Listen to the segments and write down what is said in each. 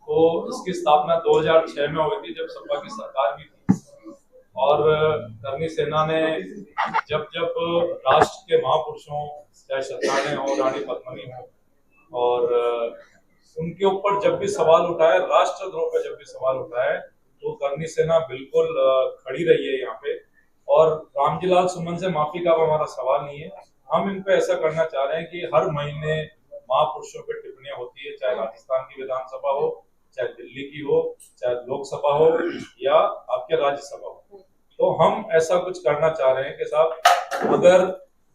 तो इसकी स्थापना 2006 में हुई थी, जब सपा की सरकार भी थी। और करनी सेना ने जब जब राष्ट्र के महापुरुषों, चाहे शताने हो, रानी पद्मिनी हो, और उनके ऊपर जब भी सवाल उठाए, राष्ट्रद्रोह पे जब भी सवाल उठाए, तो करनी सेना बिल्कुल खड़ी रही है यहाँ पे। और रामजी लाल सुमन से माफी का हमारा सवाल नहीं है। हम इन पे ऐसा करना चाह रहे हैं कि हर महीने महापुरुषों पे टिप्पणियां होती है, चाहे राजस्थान की विधानसभा हो, चाहे दिल्ली की हो, चाहे लोकसभा हो, या आपके राज्यसभा हो। तो हम ऐसा कुछ करना चाह रहे हैं कि साहब, अगर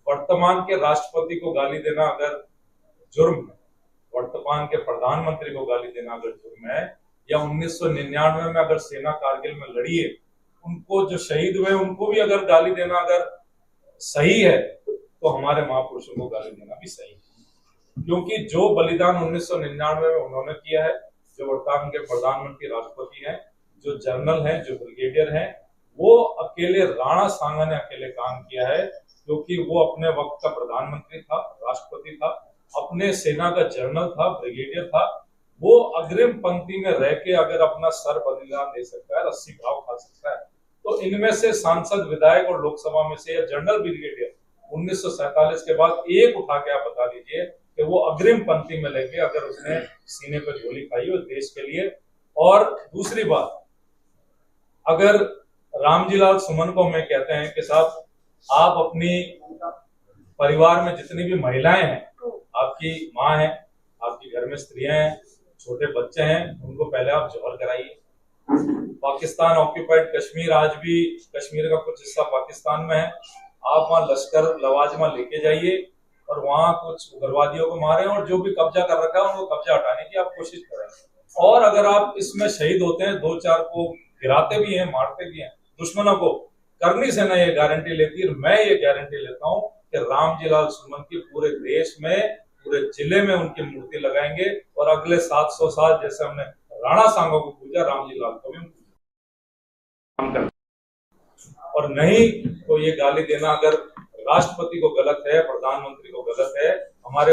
वर्तमान के राष्ट्रपति को गाली देना अगर जुर्म है, वर्तमान के प्रधानमंत्री को गाली देना अगर जुर्म है, या 1999 में अगर सेना कारगिल में लड़ी है, उनको जो शहीद हुए उनको भी अगर गाली देना अगर सही है, तो हमारे महापुरुषों को गाली देना भी सही है। क्योंकि जो बलिदान 1999 में उन्होंने किया है, जो वर्तमान के प्रधानमंत्री राष्ट्रपति हैं, जो जनरल हैं, जो ब्रिगेडियर हैं, वो अकेले राणा सांगा ने अकेले काम किया है, क्योंकि वो अपने वक्त का प्रधानमंत्री था, राष्ट्रपति था, अपने सेना का जनरल था, ब्रिगेडियर था। वो अग्रिम पंक्ति में रह के अगर अपना सर बलिदान दे सकता है, रस्सी घाव खा सकता है, तो इनमें से सांसद, विधायक और लोकसभा में से या जनरल ब्रिगेडियर 1947 के बाद एक उठा के आप बता दीजिए कि वो अग्रिम पंक्ति में लेके अगर उसने सीने पर गोली खाई हो देश के लिए। और दूसरी बात, अगर रामजी लाल सुमन को हमें कहते हैं कि साहब, आप अपनी परिवार में जितनी भी महिलाएं हैं, आपकी माँ है, आपकी घर में स्त्रियां हैं, छोटे बच्चे हैं, उनको पहले आप जौहर कराइए। पाकिस्तान ऑक्यूपाइड कश्मीर, आज भी कश्मीर का कुछ हिस्सा पाकिस्तान में है, आप वहां लश्कर लवाजमा लेके जाइए और वहां कुछ उग्रवादियों को मारे, और जो भी कब्जा कर रखा है उनको कब्जा हटाने की आप कोशिश करें। और अगर आप इसमें शहीद होते हैं, 2-4 को गिराते भी हैं, मारते भी हैं दुश्मनों को, करनी सेना ये गारंटी लेती है, मैं ये गारंटी लेता हूं कि रामजी लाल सुमन की पूरे देश में, पूरे जिले में उनकी मूर्ति लगाएंगे, और अगले 700 साल जैसे हमने राणा सांगा को पूजा, रामजी लाल को भी हम करते। और नहीं तो ये गाली देना अगर राष्ट्रपति को गलत है, प्रधानमंत्री को गलत है, हमारे